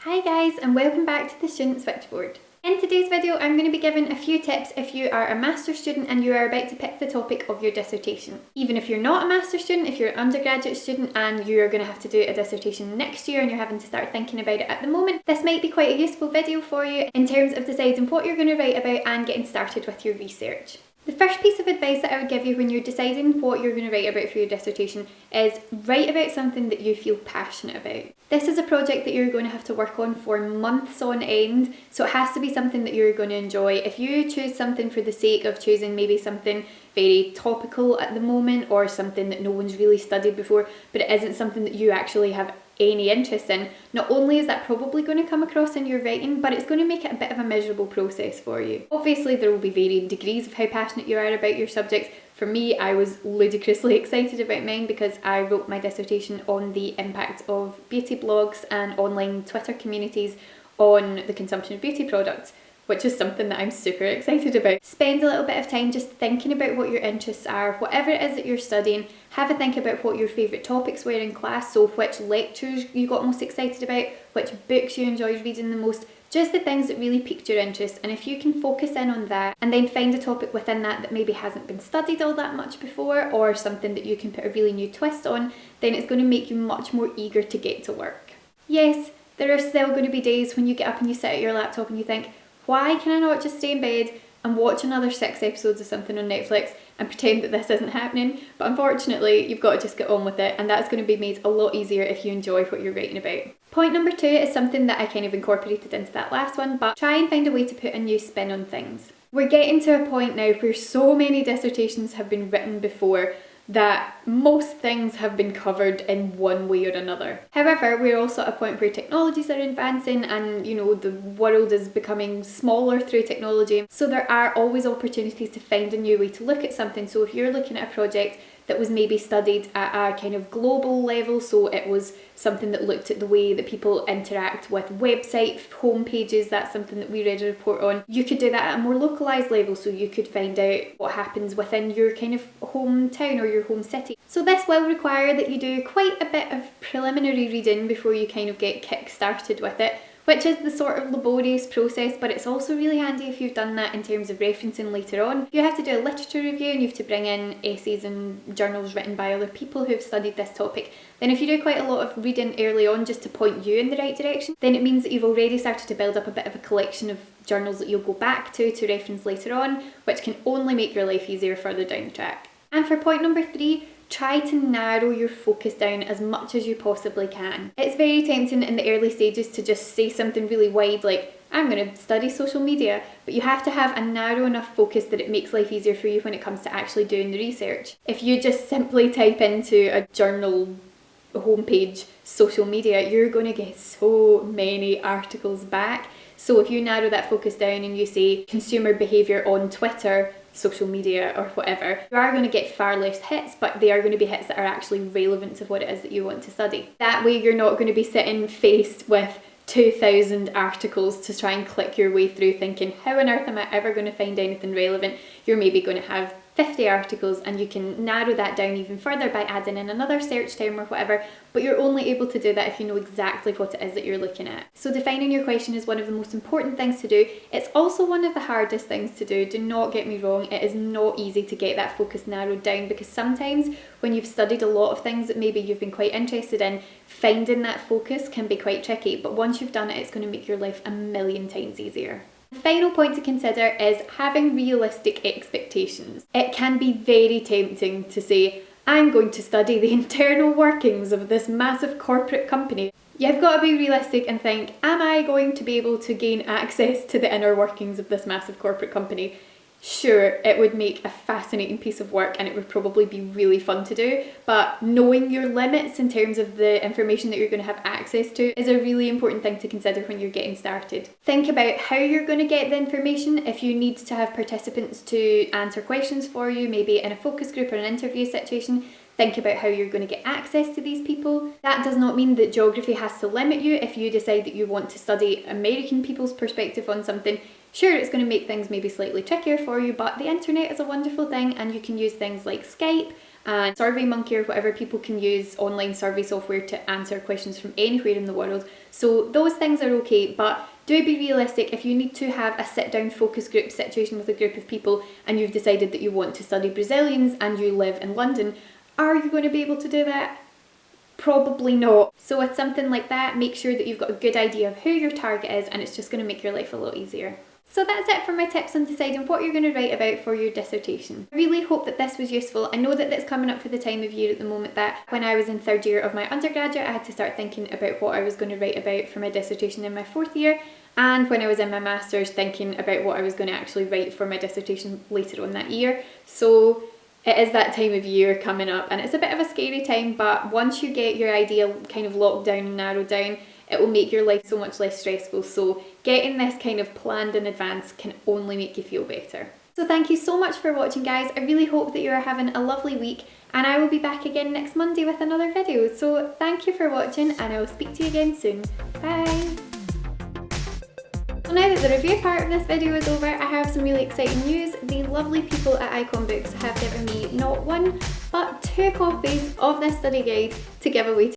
Hi guys, and welcome back to the Student Switchboard. In today's video I'm going to be giving a few tips if you are a master's student and you are about to pick the topic of your dissertation. Even if you're not a master's student, if you're an undergraduate student and you're going to have to do a dissertation next year and you're having to start thinking about it at the moment, this might be quite a useful video for you in terms of deciding what you're going to write about and getting started with your research. The first piece of advice that I would give you when you're deciding what you're going to write about for your dissertation is write about something that you feel passionate about. This is a project that you're going to have to work on for months on end, so it has to be something that you're going to enjoy. If you choose something for the sake of choosing maybe something very topical at the moment or something that no one's really studied before, but it isn't something that you actually have any interest in, not only is that probably going to come across in your writing, but it's going to make it a bit of a miserable process for you. Obviously there will be varying degrees of how passionate you are about your subjects. For me, I was ludicrously excited about mine because I wrote my dissertation on the impact of beauty blogs and online Twitter communities on the consumption of beauty products, which is something that I'm super excited about. Spend a little bit of time just thinking about what your interests are, whatever it is that you're studying. Have a think about what your favourite topics were in class, so which lectures you got most excited about, which books you enjoyed reading the most, just the things that really piqued your interest. And if you can focus in on that and then find a topic within that that maybe hasn't been studied all that much before, or something that you can put a really new twist on, then it's going to make you much more eager to get to work. Yes, there are still going to be days when you get up and you sit at your laptop and you think, why can I not just stay in bed and watch another 6 episodes of something on Netflix and pretend that this isn't happening? But unfortunately, you've got to just get on with it, and that's going to be made a lot easier if you enjoy what you're writing about. Point number 2 is something that I kind of incorporated into that last one, but try and find a way to put a new spin on things. We're getting to a point now where so many dissertations have been written before that most things have been covered in one way or another. However, we're also at a point where technologies are advancing and, the world is becoming smaller through technology. So there are always opportunities to find a new way to look at something. So if you're looking at a project that was maybe studied at a kind of global level, so it was something that looked at the way that people interact with website homepages, that's something that we read a report on. You could do that at a more localised level, so you could find out what happens within your kind of hometown or your home city. So this will require that you do quite a bit of preliminary reading before you kind of get kick-started with it, which is the sort of laborious process, but it's also really handy if you've done that in terms of referencing later on. If you have to do a literature review and you have to bring in essays and journals written by other people who've studied this topic, then if you do quite a lot of reading early on just to point you in the right direction, then it means that you've already started to build up a bit of a collection of journals that you'll go back to reference later on, which can only make your life easier further down the track. And for point number 3, try to narrow your focus down as much as you possibly can. It's very tempting in the early stages to just say something really wide like, I'm going to study social media, but you have to have a narrow enough focus that it makes life easier for you when it comes to actually doing the research. If you just simply type into a journal homepage social media, you're going to get so many articles back. So if you narrow that focus down and you say consumer behaviour on Twitter, social media or whatever, you are going to get far less hits, but they are going to be hits that are actually relevant to what it is that you want to study. That way you're not going to be sitting faced with 2,000 articles to try and click your way through thinking, how on earth am I ever going to find anything relevant? You're maybe going to have 50 articles and you can narrow that down even further by adding in another search term or whatever, but you're only able to do that if you know exactly what it is that you're looking at. So defining your question is one of the most important things to do. It's also one of the hardest things to do. Do not get me wrong, it is not easy to get that focus narrowed down, because sometimes when you've studied a lot of things that maybe you've been quite interested in, finding that focus can be quite tricky, but once you've done it, it's going to make your life a million times easier. The final point to consider is having realistic expectations. It can be very tempting to say, I'm going to study the internal workings of this massive corporate company. You've got to be realistic and think, am I going to be able to gain access to the inner workings of this massive corporate company? Sure, it would make a fascinating piece of work and it would probably be really fun to do, but knowing your limits in terms of the information that you're going to have access to is a really important thing to consider when you're getting started. Think about how you're going to get the information. If you need to have participants to answer questions for you, maybe in a focus group or an interview situation, think about how you're going to get access to these people. That does not mean that geography has to limit you. If you decide that you want to study American people's perspective on something, sure, it's going to make things maybe slightly trickier for you, but the internet is a wonderful thing and you can use things like Skype and SurveyMonkey or whatever. People can use online survey software to answer questions from anywhere in the world. So those things are okay, but do be realistic. If you need to have a sit-down focus group situation with a group of people and you've decided that you want to study Brazilians and you live in London, are you going to be able to do that? Probably not. So with something like that, make sure that you've got a good idea of who your target is, and it's just going to make your life a lot easier. So that's it for my tips on deciding what you're going to write about for your dissertation. I really hope that this was useful. I know that it's coming up for the time of year at the moment that when I was in 3rd year of my undergraduate, I had to start thinking about what I was going to write about for my dissertation in my 4th year, and when I was in my master's, thinking about what I was going to actually write for my dissertation later on that year. So it is that time of year coming up, and it's a bit of a scary time, but once you get your idea kind of locked down and narrowed down, it will make your life so much less stressful. So getting this kind of planned in advance can only make you feel better. So thank you so much for watching, guys. I really hope that you are having a lovely week, and I will be back again next Monday with another video. So thank you for watching, and I will speak to you again soon. Bye! So now that the review part of this video is over, I have some really exciting news. The lovely people at Icon Books have given me not 1, but 2 copies of this study guide to give away to